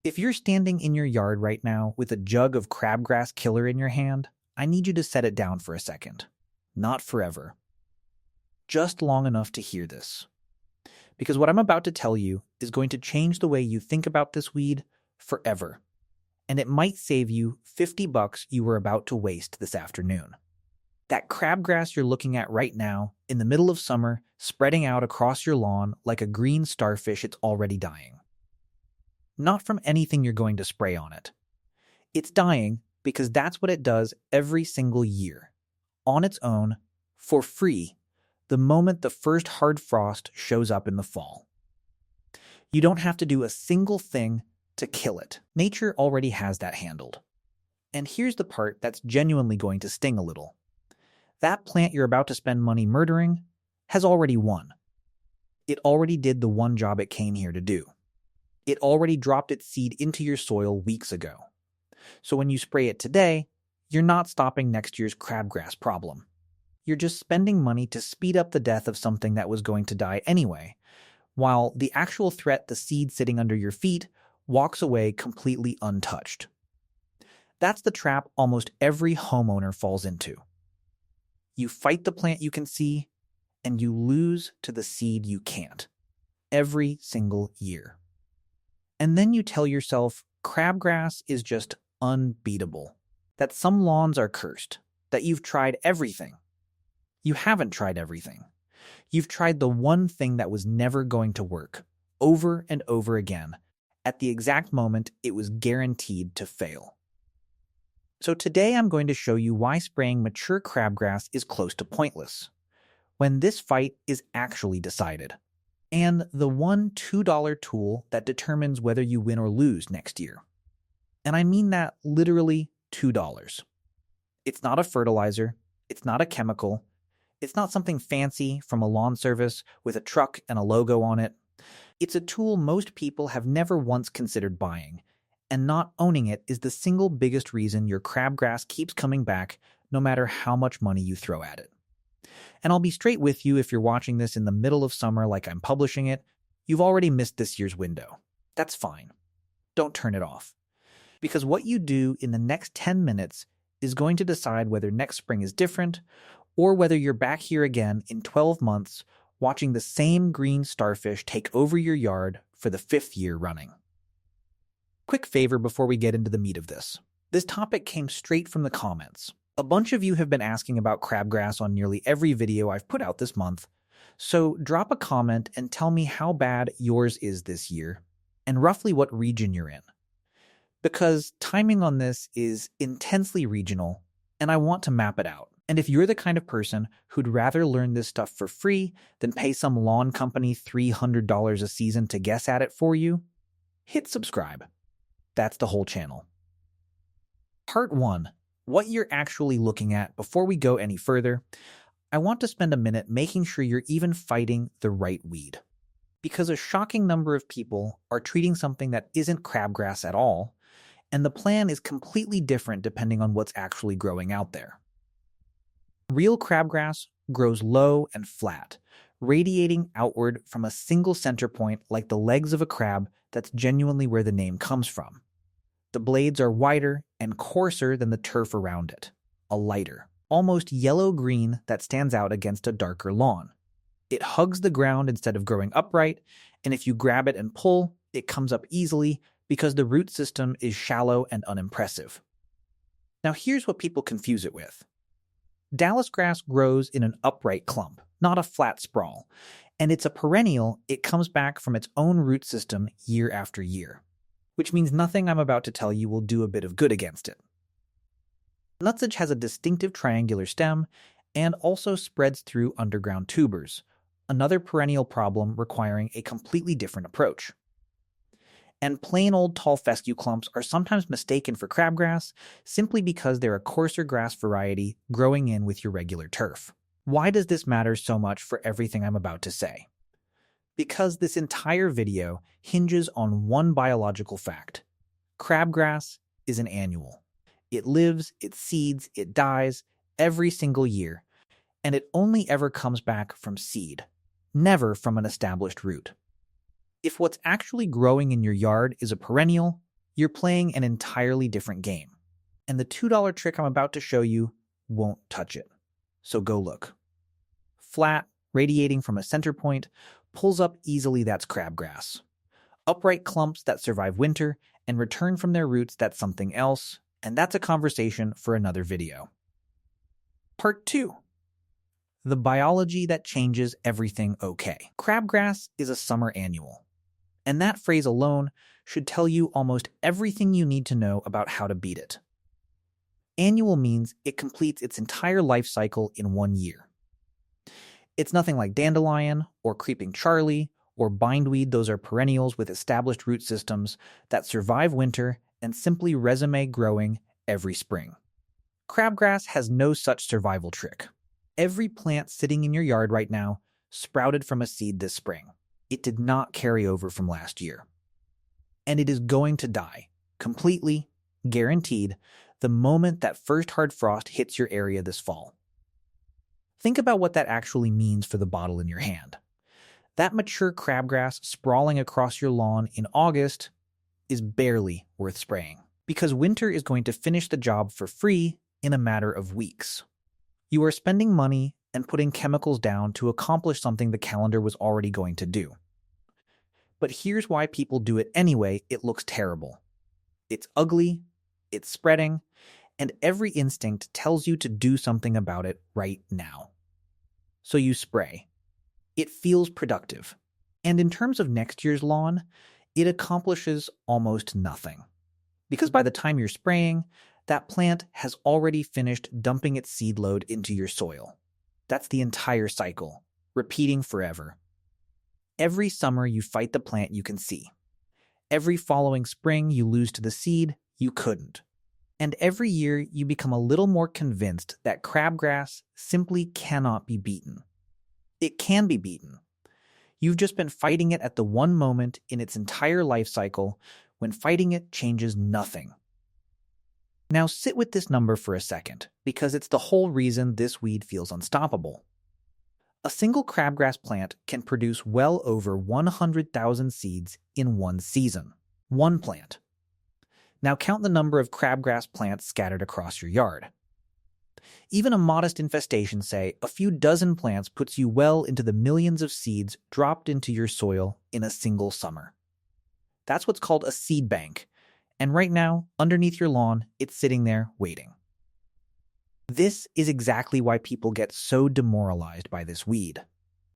If you're standing in your yard right now with a jug of crabgrass killer in your hand, I need you to set it down for a second. Not forever. Just long enough to hear this. Because what I'm about to tell you is going to change the way you think about this weed forever. And it might save you $50 you were about to waste this afternoon. That crabgrass you're looking at right now, in the middle of summer, spreading out across your lawn like a green starfish, it's already dying. Not from anything you're going to spray on it. It's dying because that's what it does every single year, on its own, for free, the moment the first hard frost shows up in the fall. You don't have to do a single thing to kill it. Nature already has that handled. And here's the part that's genuinely going to sting a little. That plant you're about to spend money murdering has already won. It already did the one job it came here to do. It already dropped its seed into your soil weeks ago. So when you spray it today, you're not stopping next year's crabgrass problem. You're just spending money to speed up the death of something that was going to die anyway, while the actual threat, the seed sitting under your feet, walks away completely untouched. That's the trap almost every homeowner falls into. You fight the plant you can see, and you lose to the seed you can't. Every single year. And then you tell yourself crabgrass is just unbeatable. That some lawns are cursed. That you've tried everything. You haven't tried everything. You've tried the one thing that was never going to work, over and over again, at the exact moment it was guaranteed to fail. So today I'm going to show you why spraying mature crabgrass is close to pointless, when this fight is actually decided, and the one $2 tool that determines whether you win or lose next year. And I mean that literally $2. It's not a fertilizer, it's not a chemical, it's not something fancy from a lawn service with a truck and a logo on it. It's a tool most people have never once considered buying, and not owning it is the single biggest reason your crabgrass keeps coming back no matter how much money you throw at it. And I'll be straight with you, if you're watching this in the middle of summer like I'm publishing it, you've already missed this year's window. That's fine. Don't turn it off. Because what you do in the next 10 minutes is going to decide whether next spring is different, or whether you're back here again in 12 months watching the same green starfish take over your yard for the 5th year running. Quick favor before we get into the meat of this. This topic came straight from the comments. A bunch of you have been asking about crabgrass on nearly every video I've put out this month, so drop a comment and tell me how bad yours is this year, and roughly what region you're in. Because timing on this is intensely regional, and I want to map it out. And if you're the kind of person who'd rather learn this stuff for free than pay some lawn company $300 a season to guess at it for you, hit subscribe. That's the whole channel. Part 1. What you're actually looking at. Before we go any further, I want to spend a minute making sure you're even fighting the right weed. Because a shocking number of people are treating something that isn't crabgrass at all, and the plan is completely different depending on what's actually growing out there. Real crabgrass grows low and flat, radiating outward from a single center point like the legs of a crab. That's genuinely where the name comes from. The blades are wider and coarser than the turf around it, a lighter, almost yellow-green that stands out against a darker lawn. It hugs the ground instead of growing upright, and if you grab it and pull, it comes up easily because the root system is shallow and unimpressive. Now here's what people confuse it with. Dallas grass grows in an upright clump, not a flat sprawl, and it's a perennial. It comes back from its own root system year after year, which means nothing I'm about to tell you will do a bit of good against it. Nutsage has a distinctive triangular stem and also spreads through underground tubers, another perennial problem requiring a completely different approach. And plain old tall fescue clumps are sometimes mistaken for crabgrass simply because they're a coarser grass variety growing in with your regular turf. Why does this matter so much for everything I'm about to say? Because this entire video hinges on one biological fact. Crabgrass is an annual. It lives, it seeds, it dies every single year, and it only ever comes back from seed, never from an established root. If what's actually growing in your yard is a perennial, you're playing an entirely different game. And the $2 trick I'm about to show you won't touch it. So go look. Flat, radiating from a center point, pulls up easily, that's crabgrass. Upright clumps that survive winter and return from their roots, that's something else, and that's a conversation for another video. Part 2. The biology that changes everything okay. Crabgrass is a summer annual, and that phrase alone should tell you almost everything you need to know about how to beat it. Annual means it completes its entire life cycle in 1 year. It's nothing like dandelion or creeping Charlie or bindweed. Those are perennials with established root systems that survive winter and simply resume growing every spring. Crabgrass has no such survival trick. Every plant sitting in your yard right now sprouted from a seed this spring. It did not carry over from last year. And it is going to die, completely, guaranteed, the moment that first hard frost hits your area this fall. Think about what that actually means for the bottle in your hand. That mature crabgrass sprawling across your lawn in August is barely worth spraying, because winter is going to finish the job for free in a matter of weeks. You are spending money and putting chemicals down to accomplish something the calendar was already going to do. But here's why people do it anyway. It looks terrible. It's ugly, it's spreading, and every instinct tells you to do something about it right now. So you spray. It feels productive. And in terms of next year's lawn, it accomplishes almost nothing. Because by the time you're spraying, that plant has already finished dumping its seed load into your soil. That's the entire cycle, repeating forever. Every summer you fight the plant you can see. Every following spring you lose to the seed you couldn't. And every year you become a little more convinced that crabgrass simply cannot be beaten. It can be beaten. You've just been fighting it at the one moment in its entire life cycle when fighting it changes nothing. Now sit with this number for a second, because it's the whole reason this weed feels unstoppable. A single crabgrass plant can produce well over 100,000 seeds in one season. One plant. Now count the number of crabgrass plants scattered across your yard. Even a modest infestation, say a few dozen plants, puts you well into the millions of seeds dropped into your soil in a single summer. That's what's called a seed bank, and right now, underneath your lawn, it's sitting there waiting. This is exactly why people get so demoralized by this weed.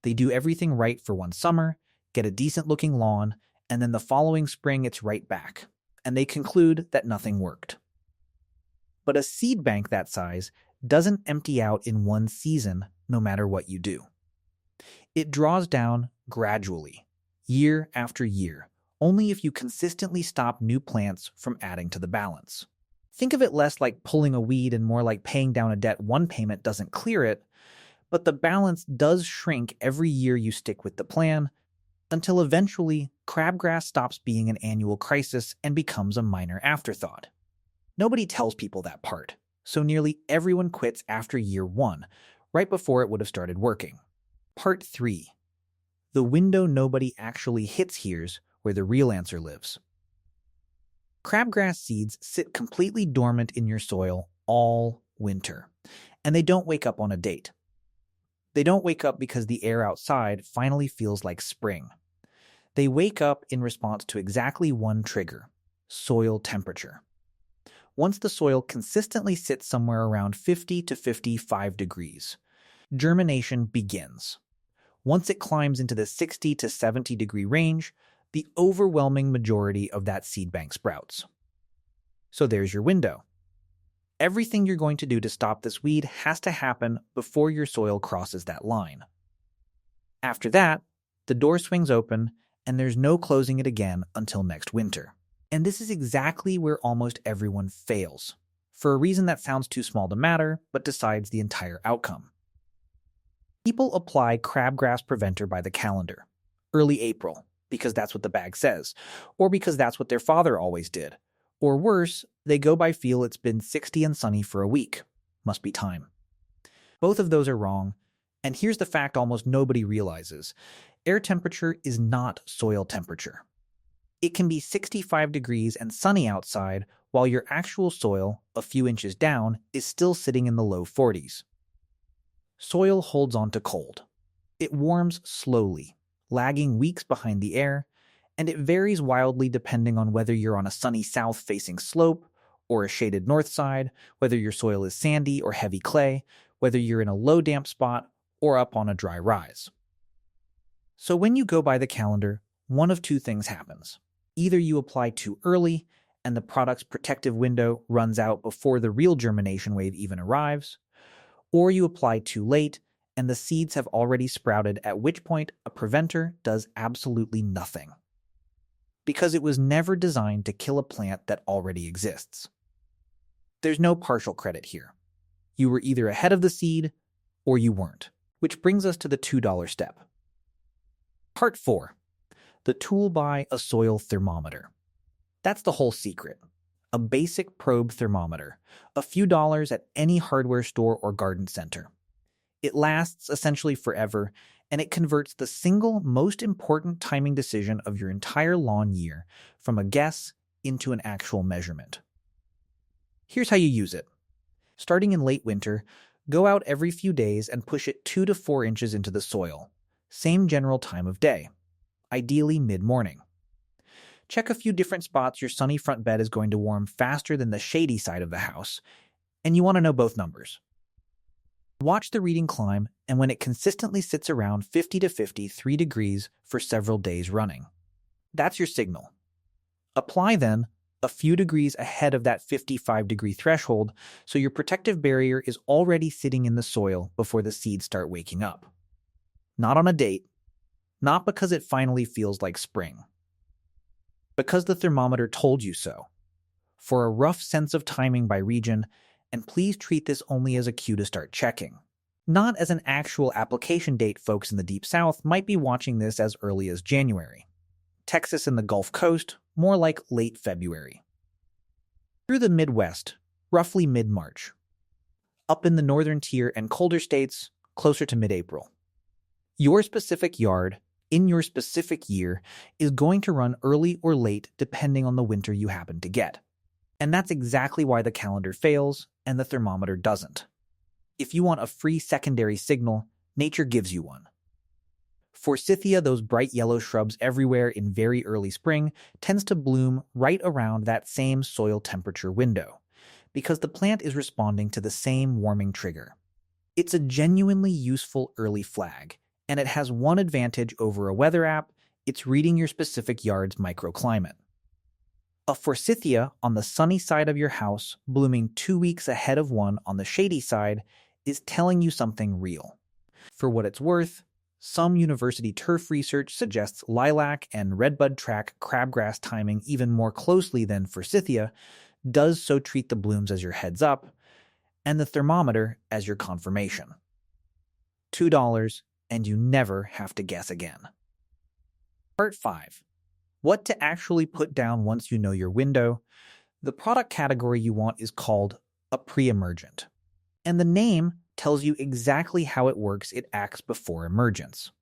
They do everything right for one summer, get a decent-looking lawn, and then the following spring it's right back, and they conclude that nothing worked. But a seed bank that size doesn't empty out in one season, no matter what you do. It draws down gradually, year after year, only if you consistently stop new plants from adding to the balance. Think of it less like pulling a weed and more like paying down a debt. One payment doesn't clear it, but the balance does shrink every year you stick with the plan, until eventually crabgrass stops being an annual crisis and becomes a minor afterthought. Nobody tells people that part, so nearly everyone quits after year 1, right before it would have started working. Part 3. The window nobody actually hits. Here's where the real answer lives. Crabgrass seeds sit completely dormant in your soil all winter, and they don't wake up on a date. They don't wake up because the air outside finally feels like spring. They wake up in response to exactly one trigger: soil temperature. Once the soil consistently sits somewhere around 50 to 55 degrees, germination begins. Once it climbs into the 60 to 70 degree range, the overwhelming majority of that seed bank sprouts. So there's your window. Everything you're going to do to stop this weed has to happen before your soil crosses that line. After that, the door swings open, and there's no closing it again until next winter. And this is exactly where almost everyone fails, for a reason that sounds too small to matter, but decides the entire outcome. People apply crabgrass preventer by the calendar, early April, because that's what the bag says, or because that's what their father always did. Or worse, they go by feel. It's been 60 and sunny for a week. Must be time. Both of those are wrong, and here's the fact almost nobody realizes. Air temperature is not soil temperature. It can be 65 degrees and sunny outside while your actual soil, a few inches down, is still sitting in the low 40s. Soil holds on to cold. It warms slowly, lagging weeks behind the air, and it varies wildly depending on whether you're on a sunny south-facing slope or a shaded north side, whether your soil is sandy or heavy clay, whether you're in a low damp spot or up on a dry rise. So when you go by the calendar, one of two things happens. Either you apply too early and the product's protective window runs out before the real germination wave even arrives, or you apply too late and the seeds have already sprouted, at which point a preventer does absolutely nothing. Because it was never designed to kill a plant that already exists. There's no partial credit here. You were either ahead of the seed or you weren't, which brings us to the $2 step. Part 4. The tool by a soil thermometer. That's the whole secret. A basic probe thermometer, a few dollars at any hardware store or garden center. It lasts essentially forever, and it converts the single most important timing decision of your entire lawn year from a guess into an actual measurement. Here's how you use it. Starting in late winter, go out every few days and push it 2 to 4 inches into the soil. Same general time of day, ideally mid-morning. Check a few different spots your sunny front bed is going to warm faster than the shady side of the house, and you want to know both numbers. Watch the reading climb, and when it consistently sits around 50 to 53 degrees for several days running. That's your signal. Apply then a few degrees ahead of that 55-degree threshold so your protective barrier is already sitting in the soil before the seeds start waking up. Not on a date, not because it finally feels like spring. Because the thermometer told you so. For a rough sense of timing by region, and please treat this only as a cue to start checking. Not as an actual application date. Folks in the Deep South might be watching this as early as January. Texas and the Gulf Coast, more like late February. Through the Midwest, roughly mid-March. Up in the northern tier and colder states, closer to mid-April. Your specific yard, in your specific year, is going to run early or late depending on the winter you happen to get. And that's exactly why the calendar fails and the thermometer doesn't. If you want a free secondary signal, nature gives you one. Forsythia, those bright yellow shrubs everywhere in very early spring, tends to bloom right around that same soil temperature window, because the plant is responding to the same warming trigger. It's a genuinely useful early flag, and it has one advantage over a weather app: it's reading your specific yard's microclimate. A forsythia on the sunny side of your house, blooming 2 weeks ahead of one on the shady side, is telling you something real. For what it's worth, some university turf research suggests lilac and redbud track crabgrass timing even more closely than forsythia does, so treat the blooms as your heads up, and the thermometer as your confirmation. $2, and you never have to guess again. Part 5. What to actually put down once you know your window. The product category you want is called a pre-emergent, and the name tells you exactly how it works. It acts before emergence.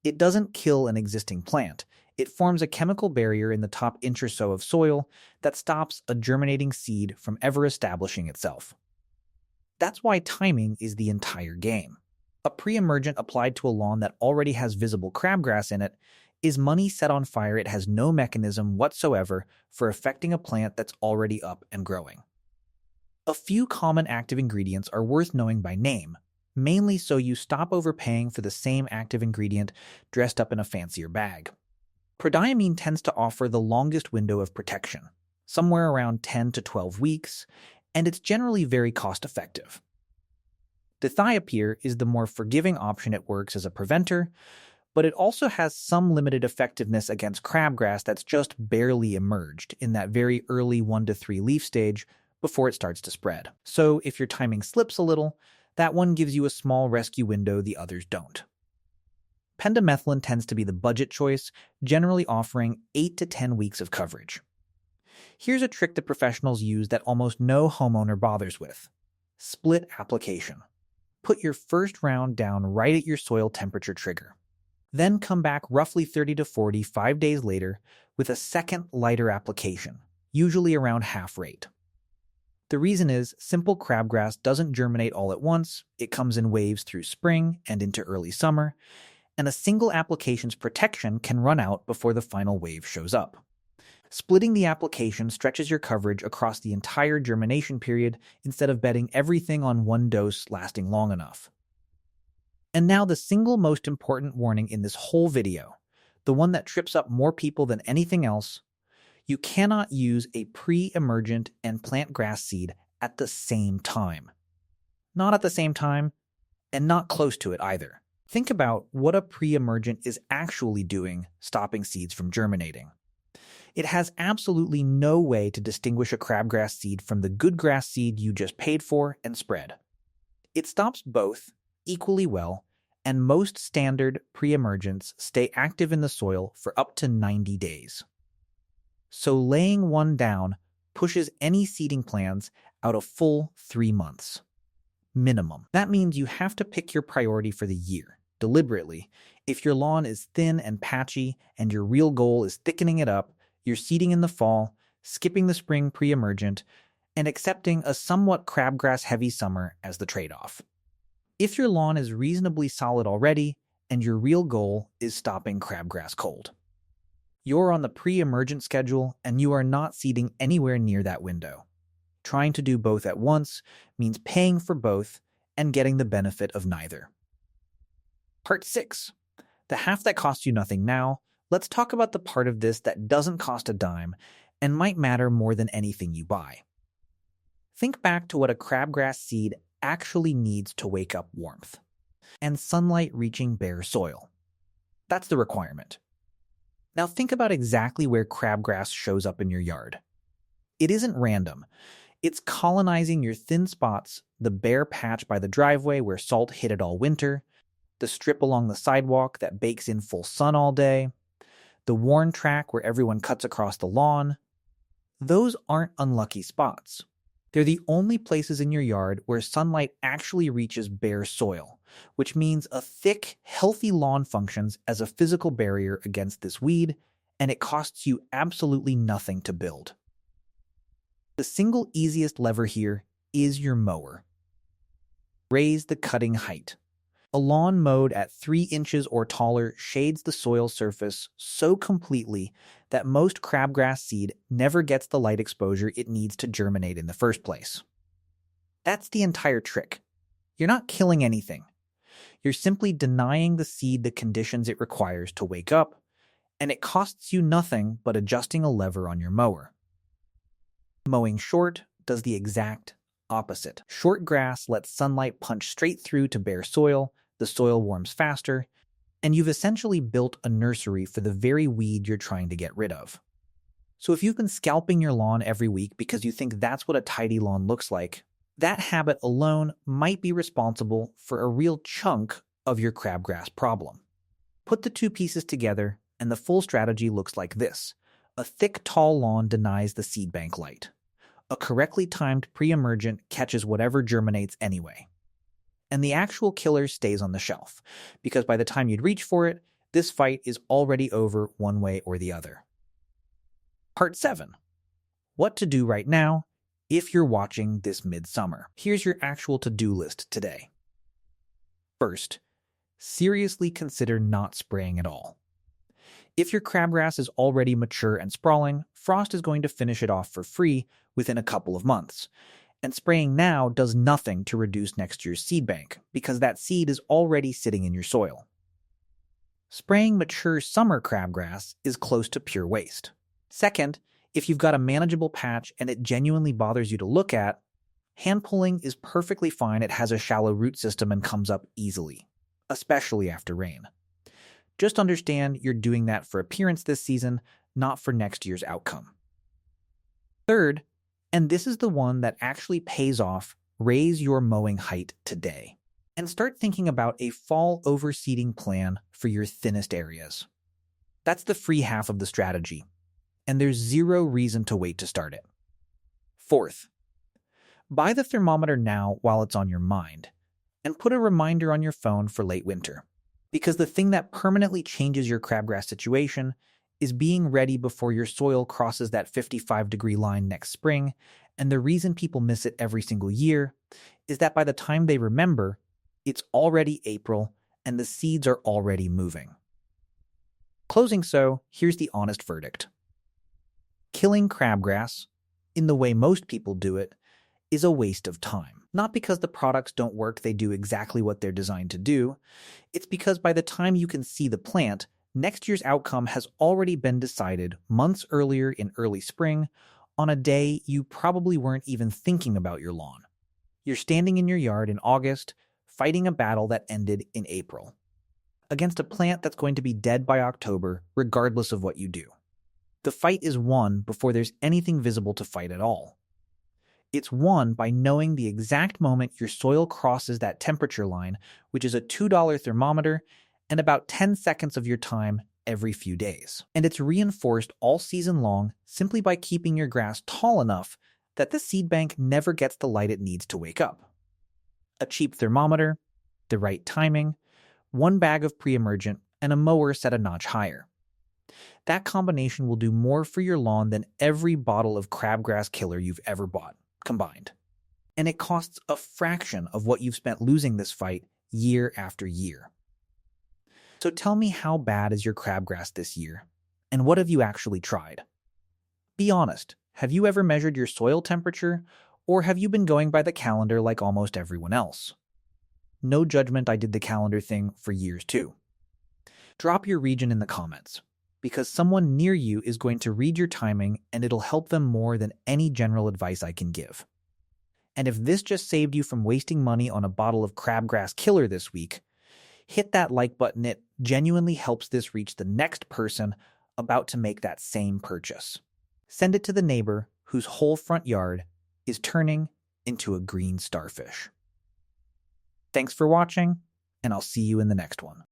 It doesn't kill an existing plant. It forms a chemical barrier in the top inch or so of soil that stops a germinating seed from ever establishing itself. That's why timing is the entire game. A pre-emergent applied to a lawn that already has visible crabgrass in it is money set on fire. It has no mechanism whatsoever for affecting a plant that's already up and growing. A few common active ingredients are worth knowing by name, mainly so you stop overpaying for the same active ingredient dressed up in a fancier bag. Prodiamine tends to offer the longest window of protection, somewhere around 10 to 12 weeks, and it's generally very cost-effective. Dithiopyr is the more forgiving option. It works as a preventer, but it also has some limited effectiveness against crabgrass that's just barely emerged in that very early 1 to 3 leaf stage before it starts to spread. So if your timing slips a little, that one gives you a small rescue window the others don't. Pendimethalin tends to be the budget choice, generally offering 8 to 10 weeks of coverage. Here's a trick that professionals use that almost no homeowner bothers with: split application. Put your first round down right at your soil temperature trigger. Then come back roughly 30 to 45 days later with a second lighter application, usually around half rate. The reason is simple crabgrass doesn't germinate all at once, it comes in waves through spring and into early summer, and a single application's protection can run out before the final wave shows up. Splitting the application stretches your coverage across the entire germination period instead of betting everything on one dose lasting long enough. And now the single most important warning in this whole video, the one that trips up more people than anything else: you cannot use a pre-emergent and plant grass seed at the same time. Not at the same time, and not close to it either. Think about what a pre-emergent is actually doing, stopping seeds from germinating. It has absolutely no way to distinguish a crabgrass seed from the good grass seed you just paid for and spread. It stops both equally well, and most standard pre-emergents stay active in the soil for up to 90 days. So laying one down pushes any seeding plans out a full 3 months. Minimum. That means you have to pick your priority for the year, deliberately. If your lawn is thin and patchy and your real goal is thickening it up, you're seeding in the fall, skipping the spring pre-emergent, and accepting a somewhat crabgrass-heavy summer as the trade-off. If your lawn is reasonably solid already, and your real goal is stopping crabgrass cold, you're on the pre-emergent schedule and you are not seeding anywhere near that window. Trying to do both at once means paying for both and getting the benefit of neither. Part 6. The half that costs you nothing now. Let's talk about the part of this that doesn't cost a dime and might matter more than anything you buy. Think back to what a crabgrass seed actually needs to wake up: warmth and sunlight reaching bare soil. That's the requirement. Now think about exactly where crabgrass shows up in your yard. It isn't random. It's colonizing your thin spots, the bare patch by the driveway where salt hit it all winter, the strip along the sidewalk that bakes in full sun all day, the worn track where everyone cuts across the lawn. Those aren't unlucky spots. They're the only places in your yard where sunlight actually reaches bare soil, which means a thick, healthy lawn functions as a physical barrier against this weed, and it costs you absolutely nothing to build. The single easiest lever here is your mower. Raise the cutting height. A lawn mowed at 3 inches or taller shades the soil surface so completely that most crabgrass seed never gets the light exposure it needs to germinate in the first place. That's the entire trick. You're not killing anything. You're simply denying the seed the conditions it requires to wake up, and it costs you nothing but adjusting a lever on your mower. Mowing short does the exact opposite. Short grass lets sunlight punch straight through to bare soil, the soil warms faster, and you've essentially built a nursery for the very weed you're trying to get rid of. So if you've been scalping your lawn every week because you think that's what a tidy lawn looks like, that habit alone might be responsible for a real chunk of your crabgrass problem. Put the two pieces together, and the full strategy looks like this. A thick, tall lawn denies the seed bank light. A correctly timed pre-emergent catches whatever germinates anyway. And the actual killer stays on the shelf, because by the time you'd reach for it, this fight is already over one way or the other. Part 7. What to do right now if you're watching this midsummer. Here's your actual to-do list today. First, seriously consider not spraying at all. If your crabgrass is already mature and sprawling, frost is going to finish it off for free within a couple of months. And spraying now does nothing to reduce next year's seed bank, because that seed is already sitting in your soil. Spraying mature summer crabgrass is close to pure waste. Second, if you've got a manageable patch and it genuinely bothers you to look at, hand pulling is perfectly fine. It has a shallow root system and comes up easily, especially after rain. Just understand you're doing that for appearance this season, not for next year's outcome. Third, and this is the one that actually pays off, raise your mowing height today. And start thinking about a fall overseeding plan for your thinnest areas. That's the free half of the strategy, and there's zero reason to wait to start it. Fourth, buy the thermometer now while it's on your mind, and put a reminder on your phone for late winter. Because the thing that permanently changes your crabgrass situation is being ready before your soil crosses that 55-degree line next spring, and the reason people miss it every single year is that by the time they remember, it's already April and the seeds are already moving. Closing so, here's the honest verdict. Killing crabgrass, in the way most people do it, is a waste of time. Not because the products don't work, they do exactly what they're designed to do. It's because by the time you can see the plant, next year's outcome has already been decided months earlier in early spring, on a day you probably weren't even thinking about your lawn. You're standing in your yard in August, fighting a battle that ended in April, against a plant that's going to be dead by October, regardless of what you do. The fight is won before there's anything visible to fight at all. It's won by knowing the exact moment your soil crosses that temperature line, which is a $2 thermometer, and about 10 seconds of your time every few days. And it's reinforced all season long simply by keeping your grass tall enough that the seed bank never gets the light it needs to wake up. A cheap thermometer, the right timing, one bag of pre-emergent, and a mower set a notch higher. That combination will do more for your lawn than every bottle of crabgrass killer you've ever bought, combined. And it costs a fraction of what you've spent losing this fight year after year. So tell me, how bad is your crabgrass this year? And what have you actually tried? Be honest, have you ever measured your soil temperature, or have you been going by the calendar like almost everyone else? No judgment, I did the calendar thing for years too. Drop your region in the comments, because someone near you is going to read your timing and it'll help them more than any general advice I can give. And if this just saved you from wasting money on a bottle of crabgrass killer this week, hit that like button. It genuinely helps this reach the next person about to make that same purchase. Send it to the neighbor whose whole front yard is turning into a green starfish. Thanks for watching, and I'll see you in the next one.